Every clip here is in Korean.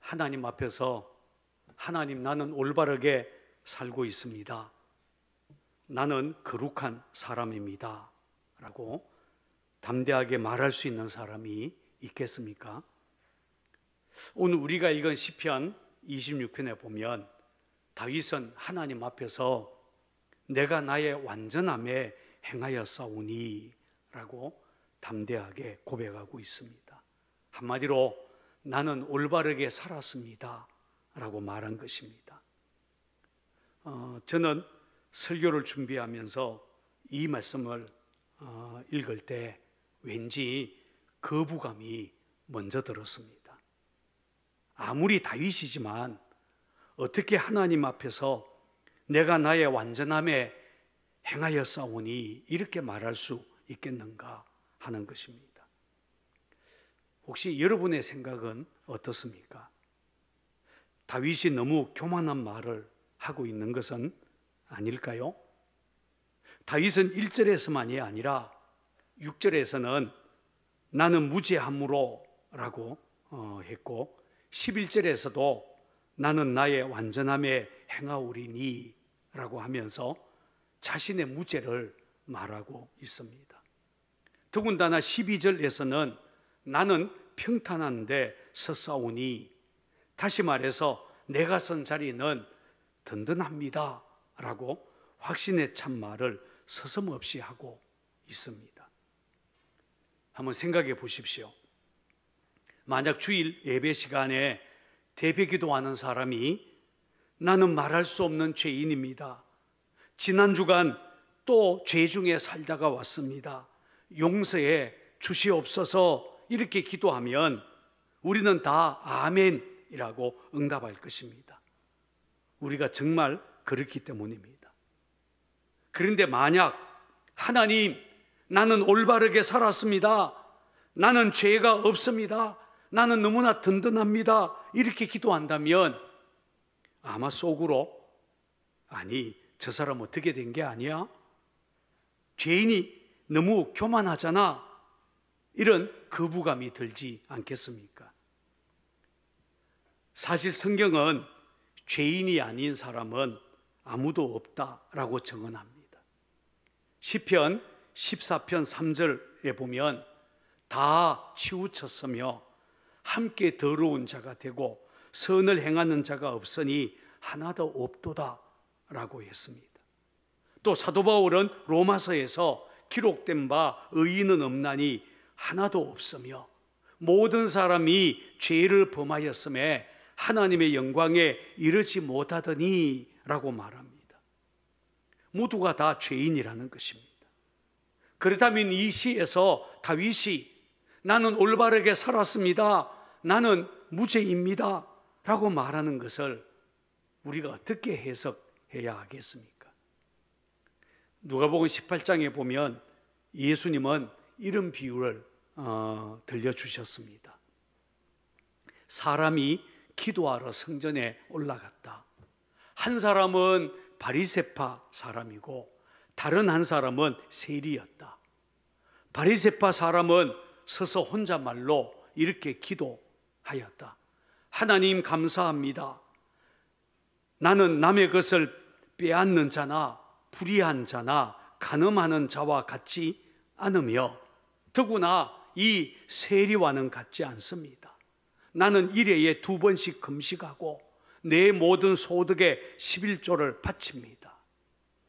하나님 앞에서 하나님, 나는 올바르게 살고 있습니다. 나는 거룩한 사람입니다. 라고 담대하게 말할 수 있는 사람이 있겠습니까? 오늘 우리가 읽은 시편 26편에 보면 다윗은 하나님 앞에서 내가 나의 완전함에 행하였사오니 라고 담대하게 고백하고 있습니다. 한마디로 나는 올바르게 살았습니다 라고 말한 것입니다. 저는 설교를 준비하면서 이 말씀을 읽을 때 왠지 거부감이 먼저 들었습니다. 아무리 다윗이지만 어떻게 하나님 앞에서 내가 나의 완전함에 행하였사오니 이렇게 말할 수 있겠는가 하는 것입니다. 혹시 여러분의 생각은 어떻습니까? 다윗이 너무 교만한 말을 하고 있는 것은 아닐까요? 다윗은 1절에서만이 아니라 6절에서는 나는 무죄함으로 라고 했고 11절에서도 나는 나의 완전함에 행하오리니 라고 하면서 자신의 무죄를 말하고 있습니다. 더군다나 12절에서는 나는 평탄한데 섰사오니, 다시 말해서 내가 선 자리는 든든합니다 라고 확신의 참말을 서슴없이 하고 있습니다. 한번 생각해 보십시오. 만약 주일 예배 시간에 대배기도하는 사람이 나는 말할 수 없는 죄인입니다. 지난 주간 또 죄 중에 살다가 왔습니다. 용서해 주시옵소서 이렇게 기도하면 우리는 다 아멘이라고 응답할 것입니다. 우리가 정말 그렇기 때문입니다. 그런데 만약 하나님, 나는 올바르게 살았습니다. 나는 죄가 없습니다. 나는 너무나 든든합니다. 이렇게 기도한다면 아마 속으로 아니, 저 사람 어떻게 된 게 아니야? 죄인이 너무 교만하잖아. 이런 거부감이 들지 않겠습니까? 사실 성경은 죄인이 아닌 사람은 아무도 없다라고 증언합니다. 시편 14편 3절에 보면 다 치우쳤으며 함께 더러운 자가 되고 선을 행하는 자가 없으니 하나도 없도다 라고 했습니다. 또 사도 바울은 로마서에서 기록된 바 의인은 없나니 하나도 없으며 모든 사람이 죄를 범하였음에 하나님의 영광에 이르지 못하더니 라고 말합니다. 모두가 다 죄인이라는 것입니다. 그렇다면 이 시에서 다윗이 나는 올바르게 살았습니다, 나는 무죄입니다 라고 말하는 것을 우리가 어떻게 해석해야 하겠습니까? 누가복음 18장에 보면 예수님은 이런 비유를 들려주셨습니다. 사람이 기도하러 성전에 올라갔다. 한 사람은 바리새파 사람이고 다른 한 사람은 세리였다. 바리새파 사람은 서서 혼잣말로 이렇게 기도하였다. 하나님 감사합니다. 나는 남의 것을 빼앗는 자나 불의한 자나 간음하는 자와 같지 않으며 더구나 이 세리와는 같지 않습니다. 나는 일회에 2번씩 금식하고 내 모든 소득의 11조를 바칩니다.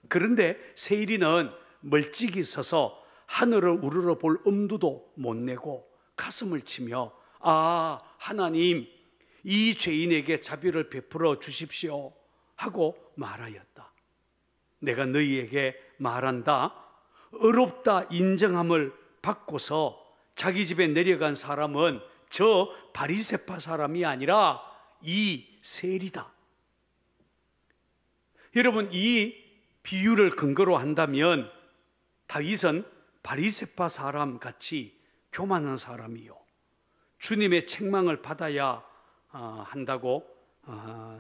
그런데 세리는 멀찍이 서서 하늘을 우러러 볼 엄두도 못 내고 가슴을 치며 아, 하나님, 이 죄인에게 자비를 베풀어 주십시오 하고 말하였다. 내가 너희에게 말한다. 의롭다 인정함을 받고서 자기 집에 내려간 사람은 저 바리새파 사람이 아니라 이 세리다. 여러분, 이 비유를 근거로 한다면 다윗은 바리새파 사람 같이 교만한 사람이요, 주님의 책망을 받아야 한다고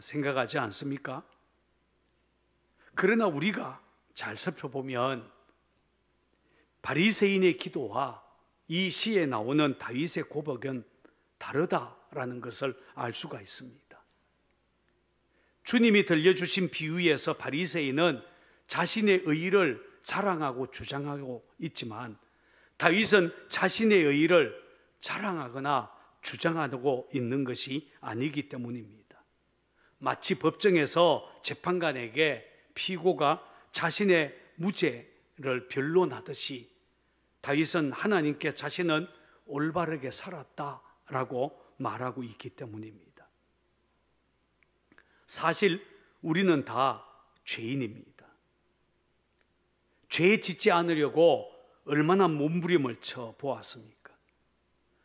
생각하지 않습니까? 그러나 우리가 잘 살펴보면 바리새인의 기도와 이 시에 나오는 다윗의 고백은 다르다라는 것을 알 수가 있습니다. 주님이 들려주신 비유에서 바리새인은 자신의 의를 자랑하고 주장하고 있지만 다윗은 자신의 의를 자랑하거나 주장하고 있는 것이 아니기 때문입니다. 마치 법정에서 재판관에게 피고가 자신의 무죄를 변론하듯이 다윗은 하나님께 자신은 올바르게 살았다라고 말하고 있기 때문입니다. 사실 우리는 다 죄인입니다. 죄 짓지 않으려고 얼마나 몸부림을 쳐 보았습니까?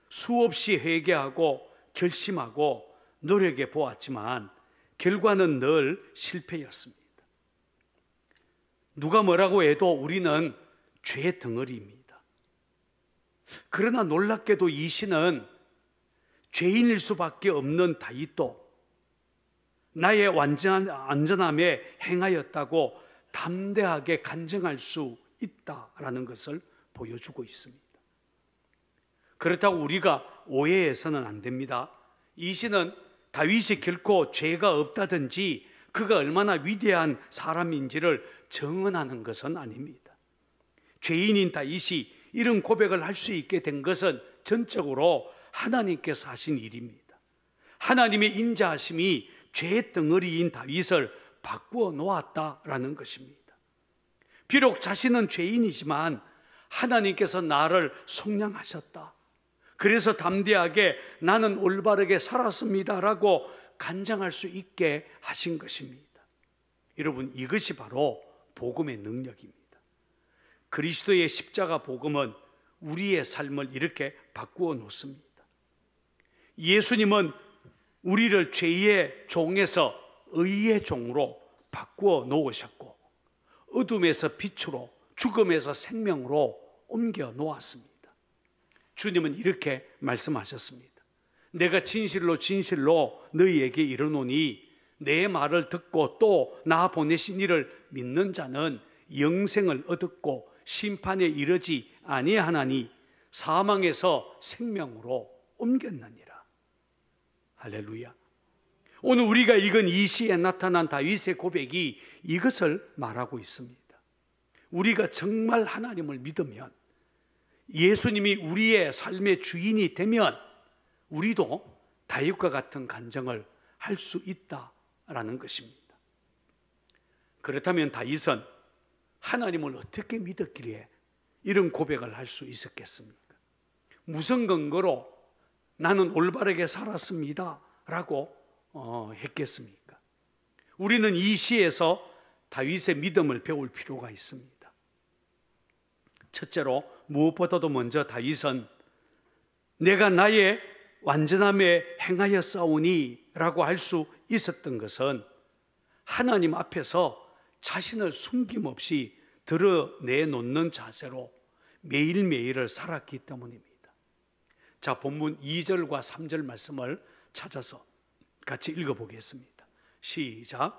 수없이 회개하고 결심하고 노력해 보았지만 결과는 늘 실패였습니다. 누가 뭐라고 해도 우리는 죄 덩어리입니다. 그러나 놀랍게도 이 시는 죄인일 수밖에 없는 다윗도 나의 완전함에 행하였다고 담대하게 간증할 수 있다라는 것을 보여주고 있습니다. 그렇다고 우리가 오해해서는 안 됩니다. 이 시는 다윗이 결코 죄가 없다든지 그가 얼마나 위대한 사람인지를 증언하는 것은 아닙니다. 죄인인 다윗이 이런 고백을 할 수 있게 된 것은 전적으로 하나님께서 하신 일입니다. 하나님의 인자하심이 죄 덩어리인 다윗을 바꾸어 놓았다라는 것입니다. 비록 자신은 죄인이지만 하나님께서 나를 속량하셨다. 그래서 담대하게 나는 올바르게 살았습니다라고 간증할 수 있게 하신 것입니다. 여러분, 이것이 바로 복음의 능력입니다. 그리스도의 십자가 복음은 우리의 삶을 이렇게 바꾸어 놓습니다. 예수님은 우리를 죄의 종에서 의의 종으로 바꾸어 놓으셨고 어둠에서 빛으로 죽음에서 생명으로 옮겨 놓았습니다. 주님은 이렇게 말씀하셨습니다. 내가 진실로 진실로 너희에게 이르노니 내 말을 듣고 또 나 보내신 이를 믿는 자는 영생을 얻었고 심판에 이르지 아니하나니 사망에서 생명으로 옮겼느니라. 할렐루야. 오늘 우리가 읽은 이 시에 나타난 다윗의 고백이 이것을 말하고 있습니다. 우리가 정말 하나님을 믿으면, 예수님이 우리의 삶의 주인이 되면 우리도 다윗과 같은 간증을 할 수 있다라는 것입니다. 그렇다면 다윗은 하나님을 어떻게 믿었기에 이런 고백을 할 수 있었겠습니까? 무슨 근거로 나는 올바르게 살았습니다 라고 했겠습니까? 우리는 이 시에서 다윗의 믿음을 배울 필요가 있습니다. 첫째로, 무엇보다도 먼저 다윗은 내가 나의 완전함에 행하였사오니 라고 할 수 있었던 것은 하나님 앞에서 자신을 숨김없이 드러내놓는 자세로 매일매일을 살았기 때문입니다. 자, 본문 2절과 3절 말씀을 찾아서 같이 읽어보겠습니다. 시작.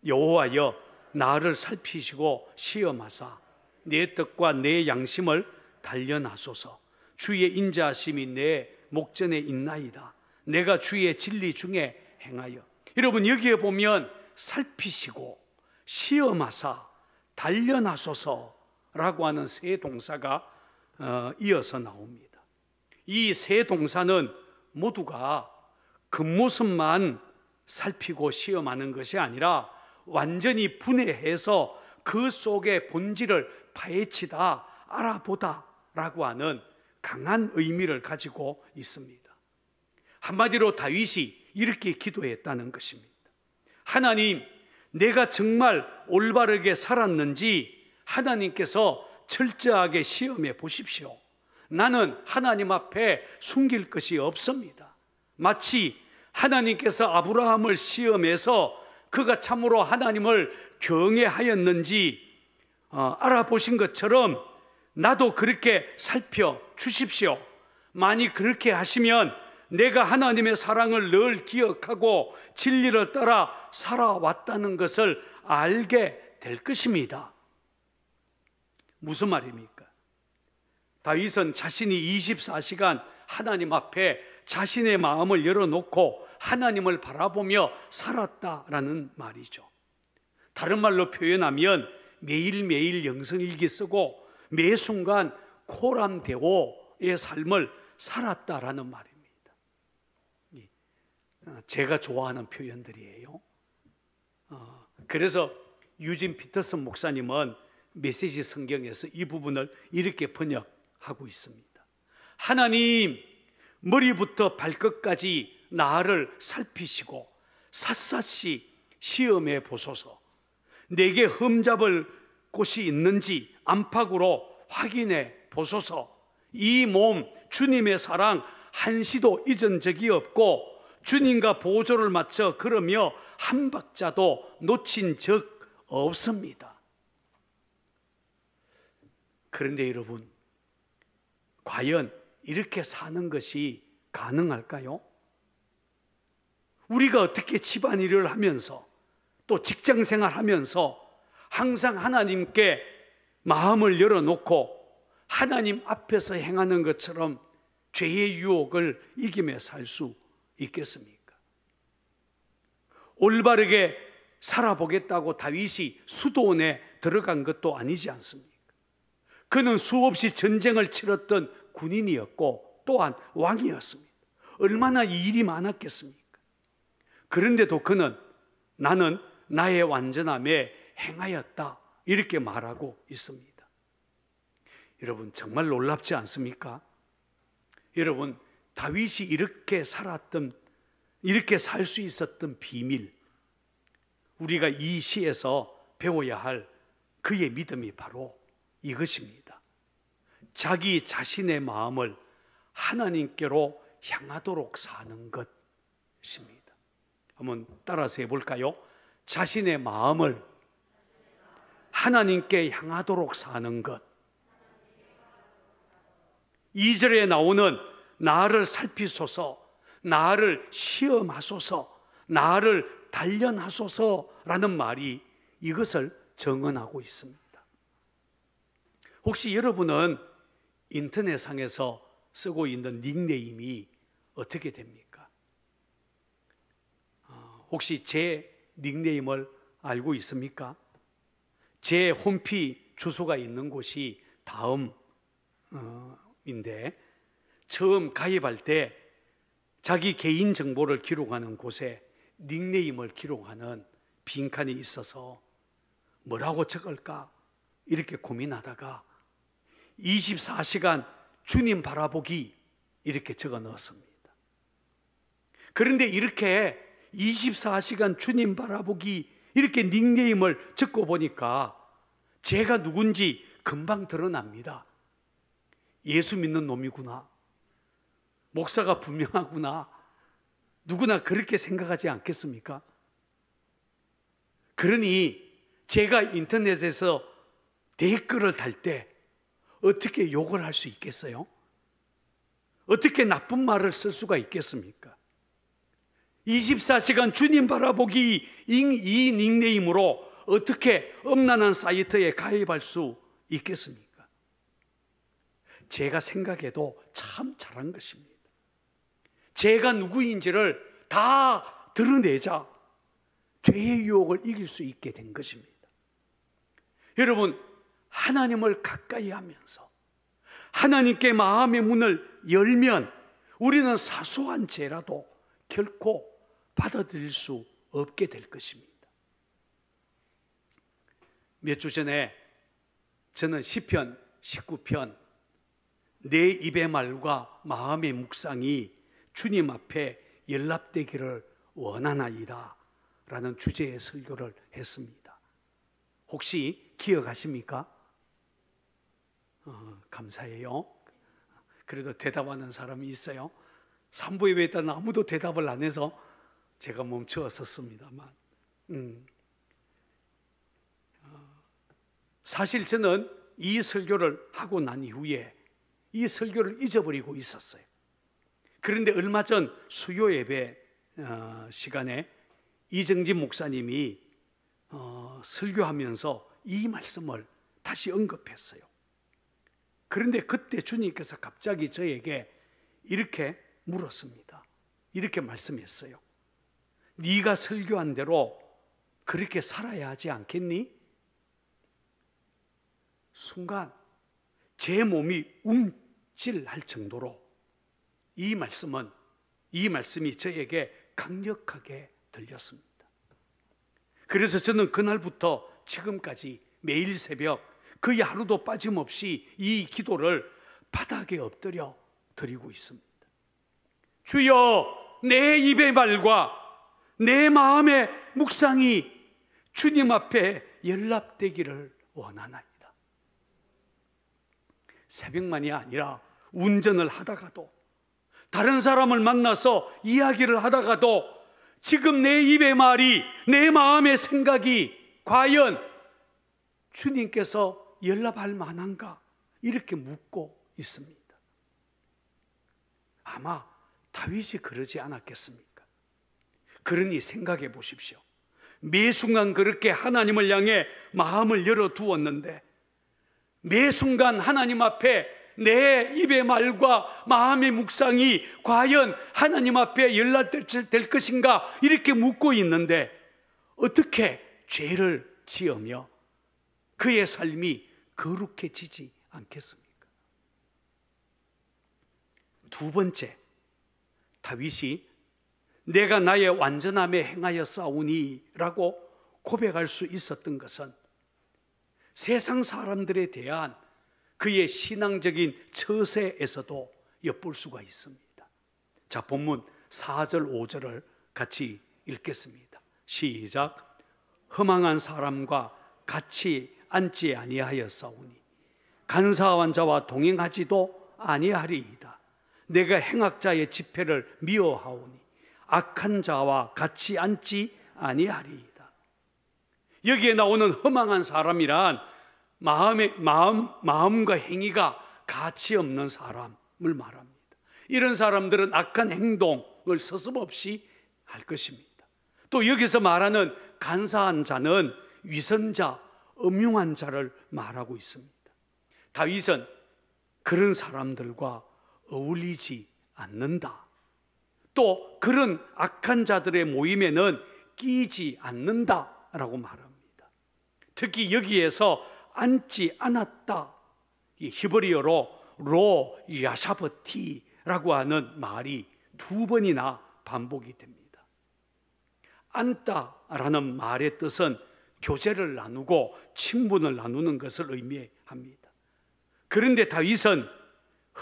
여호와여, 나를 살피시고 시험하사 내 뜻과 내 양심을 단련하소서. 주의 인자하심이 내 목전에 있나이다. 내가 주의 진리 중에 행하여. 여러분, 여기에 보면 살피시고 시험하사 단련하소서라고 하는 세 동사가 이어서 나옵니다. 이 세 동사는 모두가 겉모습만 살피고 시험하는 것이 아니라 완전히 분해해서 그 속의 본질을 파헤치다, 알아보다 라고 하는 강한 의미를 가지고 있습니다. 한마디로 다윗이 이렇게 기도했다는 것입니다. 하나님, 내가 정말 올바르게 살았는지 하나님께서 철저하게 시험해 보십시오. 나는 하나님 앞에 숨길 것이 없습니다. 마치 하나님께서 아브라함을 시험해서 그가 참으로 하나님을 경외하였는지 알아보신 것처럼 나도 그렇게 살펴 주십시오. 만약 그렇게 하시면 내가 하나님의 사랑을 늘 기억하고 진리를 따라 살아왔다는 것을 알게 될 것입니다. 무슨 말입니까? 다윗은 자신이 24시간 하나님 앞에 자신의 마음을 열어놓고 하나님을 바라보며 살았다라는 말이죠. 다른 말로 표현하면 매일매일 영성일기 쓰고 매 순간 코람데오의 삶을 살았다라는 말입니다. 제가 좋아하는 표현들이에요. 그래서 유진 피터슨 목사님은 메시지 성경에서 이 부분을 이렇게 번역하고 있습니다. 하나님, 머리부터 발끝까지 나를 살피시고 샅샅이 시험해 보소서. 내게 흠잡을 곳이 있는지 안팎으로 확인해 보소서. 이 몸 주님의 사랑 한시도 잊은 적이 없고 주님과 보조를 맞춰 걸으며 한 박자도 놓친 적 없습니다. 그런데 여러분, 과연 이렇게 사는 것이 가능할까요? 우리가 어떻게 집안일을 하면서 또 직장생활 하면서 항상 하나님께 마음을 열어놓고 하나님 앞에서 행하는 것처럼 죄의 유혹을 이기며 살 수 있겠습니까? 올바르게 살아보겠다고 다윗이 수도원에 들어간 것도 아니지 않습니까? 그는 수없이 전쟁을 치렀던 군인이었고 또한 왕이었습니다. 얼마나 일이 많았겠습니까? 그런데도 그는 나는 나의 완전함에 행하였다 이렇게 말하고 있습니다. 여러분, 정말 놀랍지 않습니까? 여러분, 다윗이 이렇게 살았던, 이렇게 살 수 있었던 비밀, 우리가 이 시에서 배워야 할 그의 믿음이 바로 이것입니다. 자기 자신의 마음을 하나님께로 향하도록 사는 것입니다. 한번 따라서 해볼까요? 자신의 마음을 하나님께 향하도록 사는 것. 2절에 나오는 나를 살피소서, 나를 시험하소서, 나를 단련하소서라는 말이 이것을 정언하고 있습니다. 혹시 여러분은 인터넷상에서 쓰고 있는 닉네임이 어떻게 됩니까? 혹시 제 닉네임을 알고 있습니까? 제 홈피 주소가 있는 곳이 다음인데 처음 가입할 때 자기 개인 정보를 기록하는 곳에 닉네임을 기록하는 빈칸이 있어서 뭐라고 적을까 이렇게 고민하다가 24시간 주님 바라보기 이렇게 적어 넣었습니다. 그런데 이렇게 24시간 주님 바라보기 이렇게 닉네임을 적고 보니까 제가 누군지 금방 드러납니다. 예수 믿는 놈이구나, 목사가 분명하구나, 누구나 그렇게 생각하지 않겠습니까? 그러니 제가 인터넷에서 댓글을 달 때 어떻게 욕을 할 수 있겠어요? 어떻게 나쁜 말을 쓸 수가 있겠습니까? 24시간 주님 바라보기 이 닉네임으로 어떻게 엄난한 사이트에 가입할 수 있겠습니까? 제가 생각해도 참 잘한 것입니다. 제가 누구인지를 다 드러내자 죄의 유혹을 이길 수 있게 된 것입니다. 여러분, 하나님을 가까이 하면서 하나님께 마음의 문을 열면 우리는 사소한 죄라도 결코 받아들일 수 없게 될 것입니다. 몇 주 전에 저는 시편 19편 내 입의 말과 마음의 묵상이 주님 앞에 연락되기를 원하나이다 라는 주제의 설교를 했습니다. 혹시 기억하십니까? 감사해요. 그래도 대답하는 사람이 있어요. 3부 예배 때는 아무도 대답을 안 해서 제가 멈추었었습니다만 사실 저는 이 설교를 하고 난 이후에 이 설교를 잊어버리고 있었어요. 그런데 얼마 전 수요 예배 시간에 이정진 목사님이 설교하면서 이 말씀을 다시 언급했어요. 그런데 그때 주님께서 갑자기 저에게 이렇게 물었습니다. 이렇게 말씀했어요. 네가 설교한 대로 그렇게 살아야 하지 않겠니? 순간 제 몸이 움찔할 정도로 이 말씀이 저에게 강력하게 들렸습니다. 그래서 저는 그날부터 지금까지 매일 새벽 거의 하루도 빠짐없이 이 기도를 바닥에 엎드려 드리고 있습니다. 주여, 내 입의 말과 내 마음의 묵상이 주님 앞에 연락되기를 원하나이다. 새벽만이 아니라 운전을 하다가도, 다른 사람을 만나서 이야기를 하다가도 지금 내 입의 말이, 내 마음의 생각이 과연 주님께서 연락할 만한가? 이렇게 묻고 있습니다. 아마 다윗이 그러지 않았겠습니까? 그러니 생각해 보십시오. 매 순간 그렇게 하나님을 향해 마음을 열어두었는데 매 순간 하나님 앞에 내 입의 말과 마음의 묵상이 과연 하나님 앞에 연락될 것인가 이렇게 묻고 있는데 어떻게 죄를 지으며 그의 삶이 거룩해지지 않겠습니까? 두 번째, 다윗이 내가 나의 완전함에 행하였사오니 라고 고백할 수 있었던 것은 세상 사람들에 대한 그의 신앙적인 처세에서도 엿볼 수가 있습니다. 자, 본문 4절 5절을 같이 읽겠습니다. 시작. 허망한 사람과 같이 앉지 아니하였사오니 간사한 자와 동행하지도 아니하리이다. 내가 행악자의 집회를 미워하오니 악한 자와 같이 앉지 아니하리이다. 여기에 나오는 허망한 사람이란 마음과 행위가 가치 없는 사람을 말합니다. 이런 사람들은 악한 행동을 서슴없이 할 것입니다. 또 여기서 말하는 간사한 자는 위선자, 음흉한 자를 말하고 있습니다. 다윗은 그런 사람들과 어울리지 않는다. 또 그런 악한 자들의 모임에는 끼지 않는다라고 말합니다. 특히 여기에서 앉지 않았다, 이 히브리어로 로 야샤버티라고 하는 말이 두 번이나 반복이 됩니다. 앉다라는 말의 뜻은 교제를 나누고 친분을 나누는 것을 의미합니다. 그런데 다윗은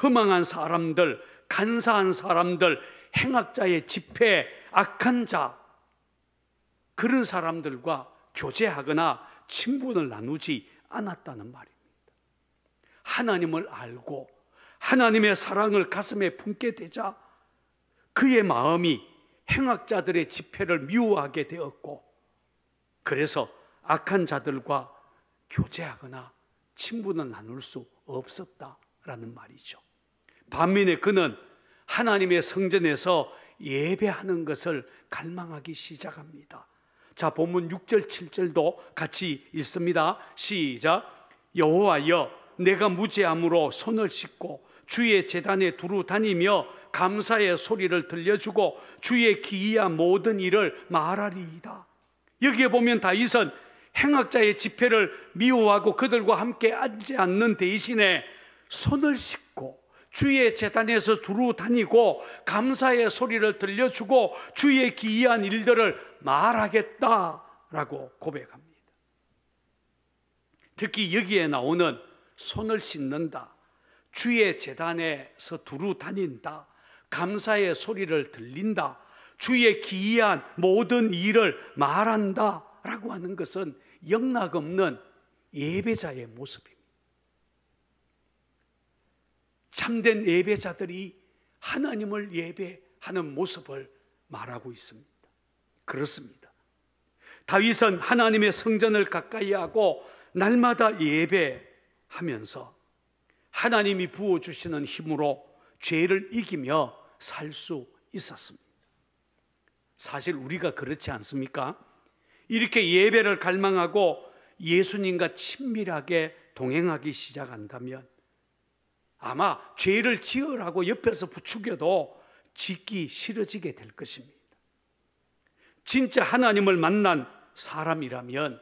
허망한 사람들, 간사한 사람들, 행악자의 집회, 악한 자, 그런 사람들과 교제하거나 친분을 나누지 않았다는 말입니다. 하나님을 알고 하나님의 사랑을 가슴에 품게 되자 그의 마음이 행악자들의 집회를 미워하게 되었고, 그래서 악한 자들과 교제하거나 친분을 나눌 수 없었다라는 말이죠. 반면에 그는 하나님의 성전에서 예배하는 것을 갈망하기 시작합니다. 자, 본문 6절 7절도 같이 읽습니다. 시작. 여호와여, 내가 무죄함으로 손을 씻고 주의 제단에 두루 다니며 감사의 소리를 들려주고 주의 기이한 모든 일을 말하리이다. 여기에 보면 다윗은 행악자의 집회를 미워하고 그들과 함께 앉지 않는 대신에 손을 씻고 주의 제단에서 두루 다니고 감사의 소리를 들려주고 주의 기이한 일들을 말하겠다라고 고백합니다. 특히 여기에 나오는 손을 씻는다, 주의 제단에서 두루 다닌다, 감사의 소리를 들린다, 주의 기이한 모든 일을 말한다 라고 하는 것은 영락없는 예배자의 모습입니다. 참된 예배자들이 하나님을 예배하는 모습을 말하고 있습니다. 그렇습니다. 다윗은 하나님의 성전을 가까이 하고 날마다 예배하면서 하나님이 부어주시는 힘으로 죄를 이기며 살 수 있었습니다. 사실 우리가 그렇지 않습니까? 이렇게 예배를 갈망하고 예수님과 친밀하게 동행하기 시작한다면 아마 죄를 지으라고 옆에서 부추겨도 짓기 싫어지게 될 것입니다. 진짜 하나님을 만난 사람이라면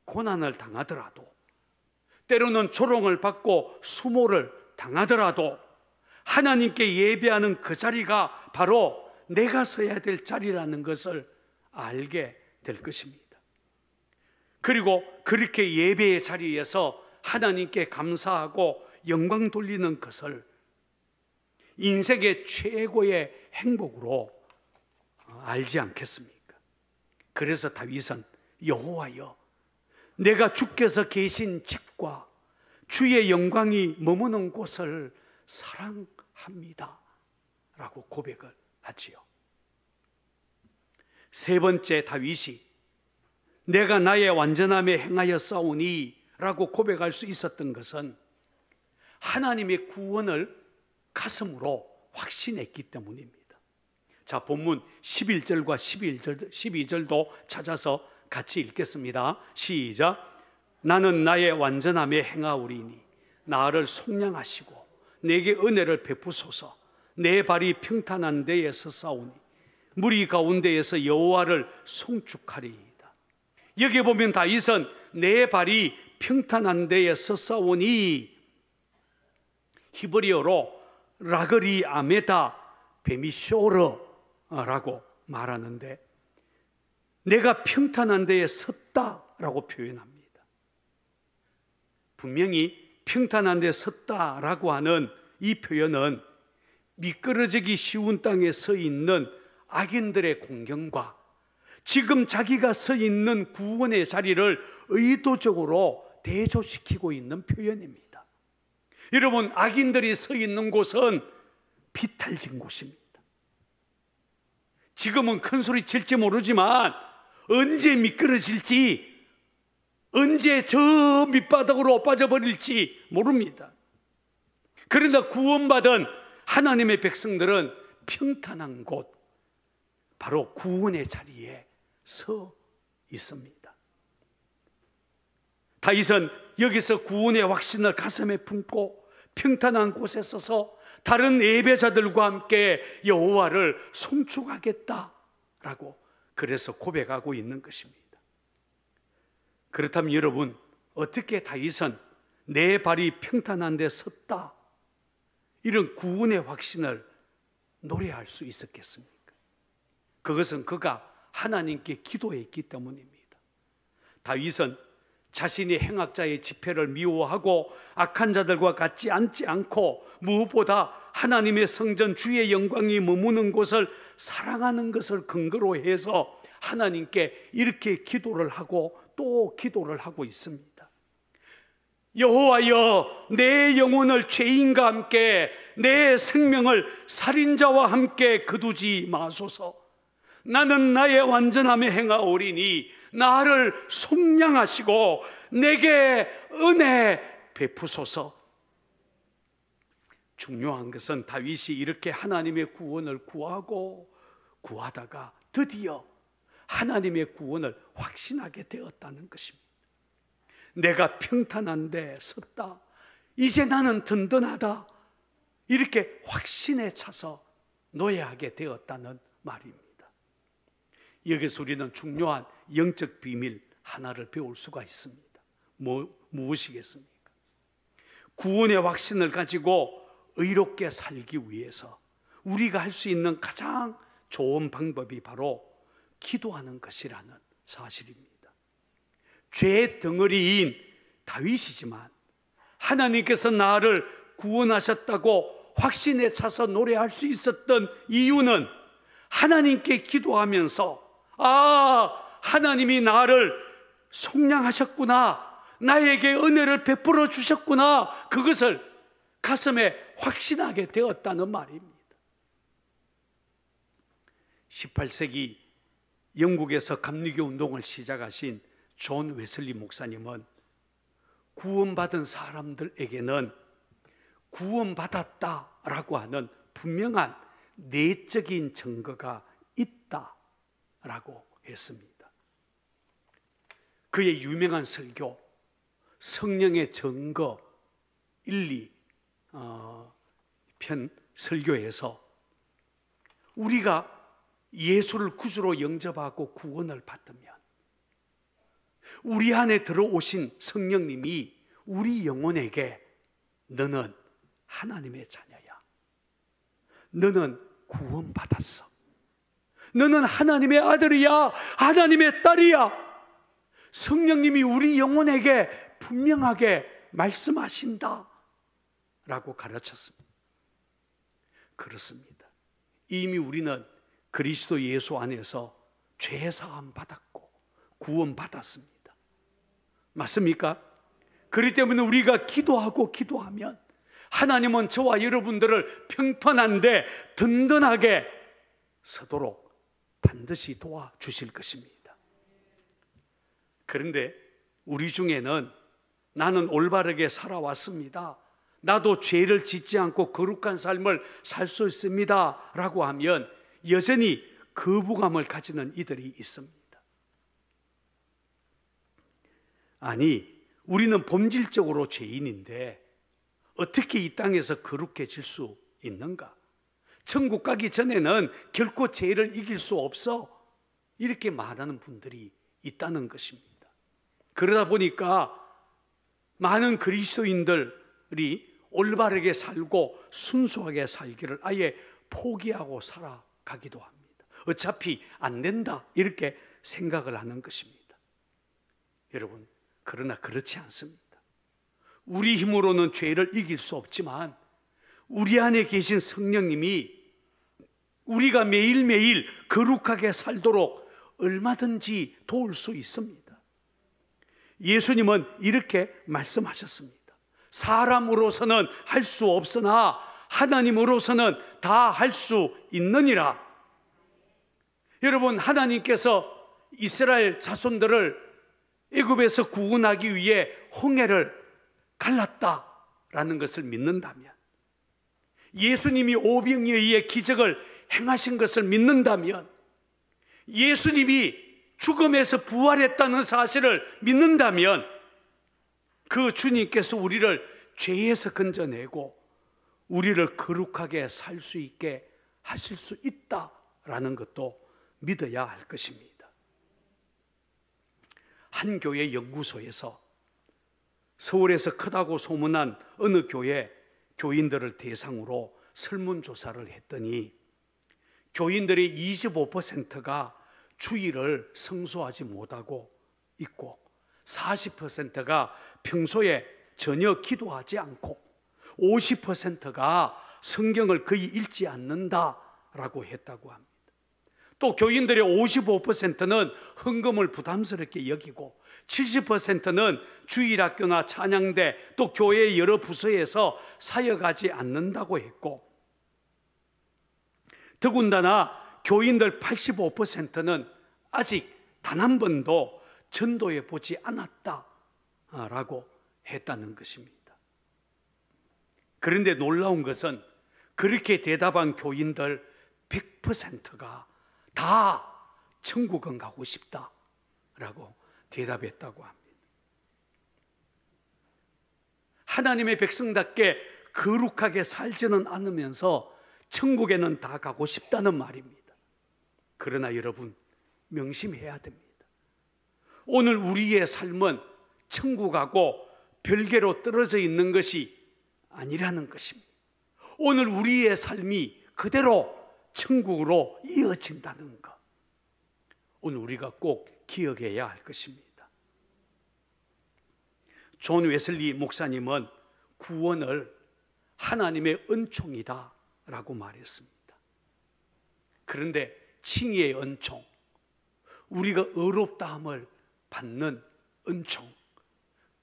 고난을 당하더라도, 때로는 조롱을 받고 수모를 당하더라도 하나님께 예배하는 그 자리가 바로 내가 서야 될 자리라는 것을 알게 될 것입니다. 그리고 그렇게 예배의 자리에서 하나님께 감사하고 영광 돌리는 것을 인생의 최고의 행복으로 알지 않겠습니까? 그래서 다윗은 여호와여, 내가 주께서 계신 집과 주의 영광이 머무는 곳을 사랑합니다 라고 고백을 하지요. 세 번째, 다윗이 내가 나의 완전함에 행하여 싸우니 라고 고백할 수 있었던 것은 하나님의 구원을 가슴으로 확신했기 때문입니다. 자, 본문 11절과 12절도 찾아서 같이 읽겠습니다. 시작. 나는 나의 완전함에 행하오리니 나를 속량하시고 내게 은혜를 베푸소서. 내 발이 평탄한 데에 서싸우니 무리 가운데에서 여호와를 송축하리이다. 여기 보면 다윗은 내 발이 평탄한 데에 서싸우니 히브리어로 라그리 아메다 베미쇼르라고 말하는데, 내가 평탄한 데에 섰다라고 표현합니다. 분명히 평탄한 데에 섰다라고 하는 이 표현은 미끄러지기 쉬운 땅에 서 있는 악인들의 공경과 지금 자기가 서 있는 구원의 자리를 의도적으로 대조시키고 있는 표현입니다. 여러분, 악인들이 서 있는 곳은 비탈진 곳입니다. 지금은 큰 소리 칠지 모르지만 언제 미끄러질지, 언제 저 밑바닥으로 빠져버릴지 모릅니다. 그러나 구원받은 하나님의 백성들은 평탄한 곳, 바로 구원의 자리에 서 있습니다. 다윗은 여기서 구원의 확신을 가슴에 품고 평탄한 곳에 서서 다른 예배자들과 함께 여호와를 송축하겠다라고 그래서 고백하고 있는 것입니다. 그렇다면 여러분, 어떻게 다윗은 내 발이 평탄한 데 섰다, 이런 구원의 확신을 노래할 수 있었겠습니까? 그것은 그가 하나님께 기도했기 때문입니다. 다윗은 자신이 행악자의 집회를 미워하고 악한 자들과 같이 앉지 않고 무엇보다 하나님의 성전 주의 영광이 머무는 곳을 사랑하는 것을 근거로 해서 하나님께 이렇게 기도를 하고 또 기도를 하고 있습니다. 여호와여, 내 영혼을 죄인과 함께, 내 생명을 살인자와 함께 거두지 마소서. 나는 나의 완전함에 행하오리니 나를 속량하시고 내게 은혜 베푸소서. 중요한 것은 다윗이 이렇게 하나님의 구원을 구하다가 드디어 하나님의 구원을 확신하게 되었다는 것입니다. 내가 평탄한 데 섰다, 이제 나는 든든하다, 이렇게 확신에 차서 노예하게 되었다는 말입니다. 여기서 우리는 중요한 영적 비밀 하나를 배울 수가 있습니다. 무엇이겠습니까? 구원의 확신을 가지고 의롭게 살기 위해서 우리가 할 수 있는 가장 좋은 방법이 바로 기도하는 것이라는 사실입니다. 죄의 덩어리인 다윗이지만 하나님께서 나를 구원하셨다고 확신에 차서 노래할 수 있었던 이유는 하나님께 기도하면서 하나님이 나를 속량하셨구나, 나에게 은혜를 베풀어 주셨구나, 그것을 가슴에 확신하게 되었다는 말입니다. 18세기 영국에서 감리교 운동을 시작하신 존 웨슬리 목사님은 구원받은 사람들에게는 구원받았다라고 하는 분명한 내적인 증거가 있다라고 했습니다. 그의 유명한 설교 성령의 증거 1, 2편 설교에서 우리가 예수를 구주로 영접하고 구원을 받으면 우리 안에 들어오신 성령님이 우리 영혼에게 너는 하나님의 자녀야. 너는 구원받았어. 너는 하나님의 아들이야. 하나님의 딸이야. 성령님이 우리 영혼에게 분명하게 말씀하신다 라고 가르쳤습니다. 그렇습니다. 이미 우리는 그리스도 예수 안에서 죄 사함 받았고 구원 받았습니다. 맞습니까? 그렇기 때문에 우리가 기도하면 하나님은 저와 여러분들을 평판한데 든든하게 서도록 반드시 도와주실 것입니다. 그런데 우리 중에는 나는 올바르게 살아왔습니다, 나도 죄를 짓지 않고 거룩한 삶을 살 수 있습니다 라고 하면 여전히 거부감을 가지는 이들이 있습니다. 아니, 우리는 본질적으로 죄인인데 어떻게 이 땅에서 거룩해질 수 있는가? 천국 가기 전에는 결코 죄를 이길 수 없어, 이렇게 말하는 분들이 있다는 것입니다. 그러다 보니까 많은 그리스도인들이 올바르게 살고 순수하게 살기를 아예 포기하고 살아가기도 합니다. 어차피 안 된다, 이렇게 생각을 하는 것입니다. 여러분, 그러나 그렇지 않습니다. 우리 힘으로는 죄를 이길 수 없지만 우리 안에 계신 성령님이 우리가 매일매일 거룩하게 살도록 얼마든지 도울 수 있습니다. 예수님은 이렇게 말씀하셨습니다. 사람으로서는 할 수 없으나 하나님으로서는 다 할 수 있느니라. 여러분, 하나님께서 이스라엘 자손들을 애굽에서 구원하기 위해 홍해를 갈랐다라는 것을 믿는다면, 예수님이 오병이에 의해 기적을 행하신 것을 믿는다면, 예수님이 죽음에서 부활했다는 사실을 믿는다면 그 주님께서 우리를 죄에서 건져내고 우리를 거룩하게 살 수 있게 하실 수 있다라는 것도 믿어야 할 것입니다. 한 교회 연구소에서 서울에서 크다고 소문난 어느 교회 교인들을 대상으로 설문조사를 했더니 교인들의 25%가 주일을 성수하지 못하고 있고 40%가 평소에 전혀 기도하지 않고 50%가 성경을 거의 읽지 않는다라고 했다고 합니다. 또 교인들의 55%는 헌금을 부담스럽게 여기고 70%는 주일학교나 찬양대 또 교회의 여러 부서에서 사역하지 않는다고 했고, 더군다나 교인들 85%는 아직 단 한 번도 전도해 보지 않았다라고 했다는 것입니다. 그런데 놀라운 것은 그렇게 대답한 교인들 100%가 다 천국은 가고 싶다라고 대답했다고 합니다. 하나님의 백성답게 거룩하게 살지는 않으면서 천국에는 다 가고 싶다는 말입니다. 그러나 여러분, 명심해야 됩니다. 오늘 우리의 삶은 천국하고 별개로 떨어져 있는 것이 아니라는 것입니다. 오늘 우리의 삶이 그대로 천국으로 이어진다는 것, 오늘 우리가 꼭 기억해야 할 것입니다. 존 웨슬리 목사님은 구원을 하나님의 은총이다 라고 말했습니다. 그런데 칭의의 은총, 우리가 의롭다함을 받는 은총,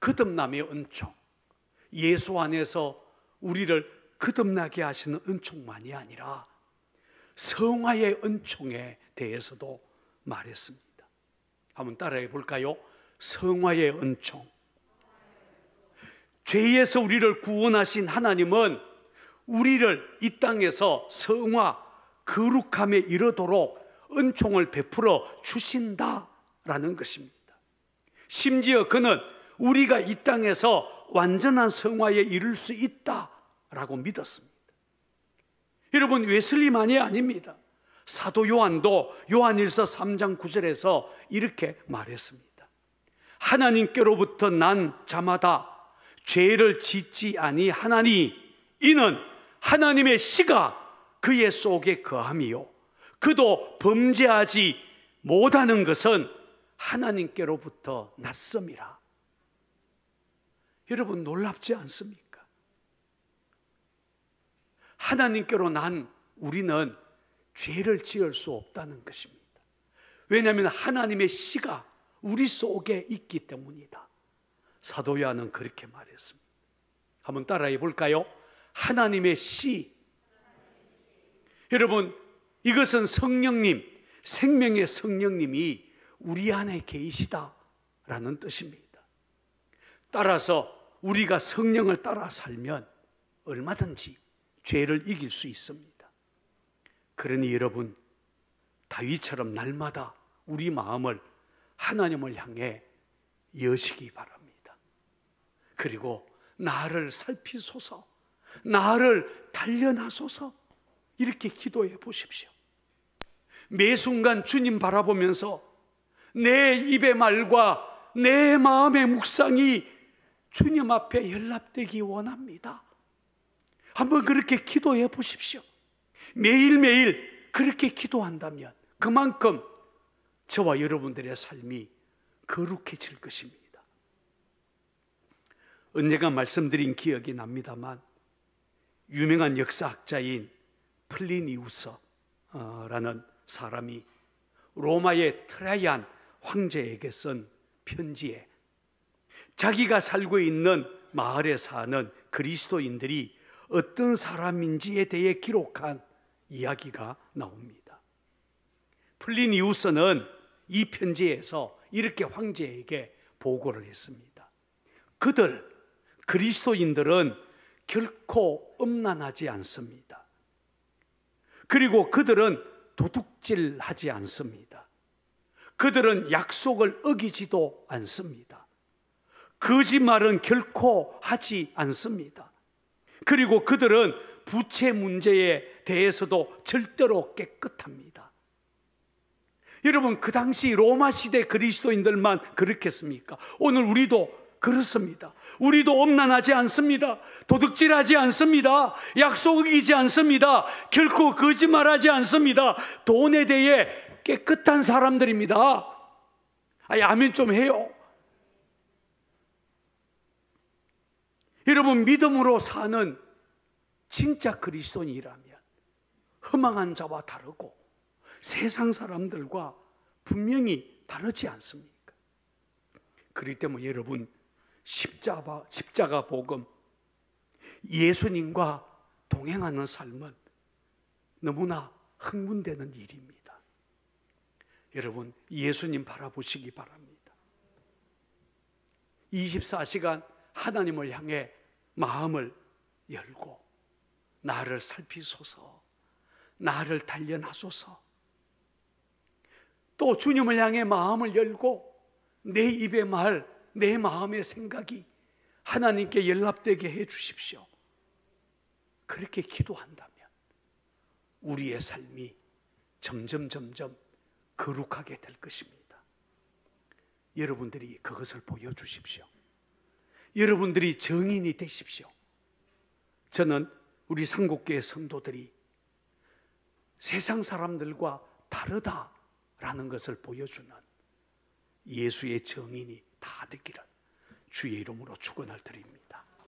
거듭남의 은총, 예수 안에서 우리를 거듭나게 하시는 은총만이 아니라 성화의 은총에 대해서도 말했습니다. 한번 따라해 볼까요? 성화의 은총. 죄에서 우리를 구원하신 하나님은 우리를 이 땅에서 성화, 거룩함에 이르도록 은총을 베풀어 주신다라는 것입니다. 심지어 그는 우리가 이 땅에서 완전한 성화에 이를 수 있다라고 믿었습니다. 여러분, 웨슬리만이 아닙니다. 사도 요한도 요한일서 3장 9절에서 이렇게 말했습니다. 하나님께로부터 난 자마다 죄를 짓지 아니하나니 이는 하나님의 씨가 그의 속에 거함이요 그도 범죄하지 못하는 것은 하나님께로부터 났음이라. 여러분, 놀랍지 않습니까? 하나님께로 난 우리는 죄를 지을 수 없다는 것입니다. 왜냐하면 하나님의 씨가 우리 속에 있기 때문이다. 사도 요한은 그렇게 말했습니다. 한번 따라해 볼까요? 하나님의 씨. 여러분, 이것은 성령님, 생명의 성령님이 우리 안에 계시다라는 뜻입니다. 따라서 우리가 성령을 따라 살면 얼마든지 죄를 이길 수 있습니다. 그러니 여러분, 다윗처럼 날마다 우리 마음을 하나님을 향해 여시기 바랍니다. 그리고 나를 살피소서, 나를 단련하소서, 이렇게 기도해 보십시오. 매 순간 주님 바라보면서 내 입의 말과 내 마음의 묵상이 주님 앞에 연락되기 원합니다. 한번 그렇게 기도해 보십시오. 매일매일 그렇게 기도한다면 그만큼 저와 여러분들의 삶이 거룩해질 것입니다. 언젠가 말씀드린 기억이 납니다만 유명한 역사학자인 플리니우스라는 사람이 로마의 트라이안 황제에게 쓴 편지에 자기가 살고 있는 마을에 사는 그리스도인들이 어떤 사람인지에 대해 기록한 이야기가 나옵니다. 플리니우스는 이 편지에서 이렇게 황제에게 보고를 했습니다. 그리스도인들은 결코 음란하지 않습니다. 그리고 그들은 도둑질하지 않습니다. 그들은 약속을 어기지도 않습니다. 거짓말은 결코 하지 않습니다. 그리고 그들은 부채 문제에 대해서도 절대로 깨끗합니다. 여러분, 그 당시 로마 시대 그리스도인들만 그렇겠습니까? 오늘 우리도 그렇습니다. 우리도 음란하지 않습니다. 도둑질하지 않습니다. 약속 어기지 않습니다. 결코 거짓말하지 않습니다. 돈에 대해 깨끗한 사람들입니다. 아멘 좀 해요. 여러분, 믿음으로 사는 진짜 그리스도인이라면 허망한 자와 다르고 세상 사람들과 분명히 다르지 않습니까? 그렇기 때문에 여러분, 십자가 복음, 예수님과 동행하는 삶은 너무나 흥분되는 일입니다. 여러분, 예수님 바라보시기 바랍니다. 24시간 하나님을 향해 마음을 열고 나를 살피소서, 나를 단련하소서. 또 주님을 향해 마음을 열고 내 입의 말, 내 마음의 생각이 하나님께 연락되게 해 주십시오. 그렇게 기도한다면 우리의 삶이 점점 거룩하게 될 것입니다. 여러분들이 그것을 보여주십시오. 여러분들이 정인이 되십시오. 저는 우리 상국교회 성도들이 세상 사람들과 다르다라는 것을 보여주는 예수의 정인이 다 되기를 주의 이름으로 축원을 드립니다.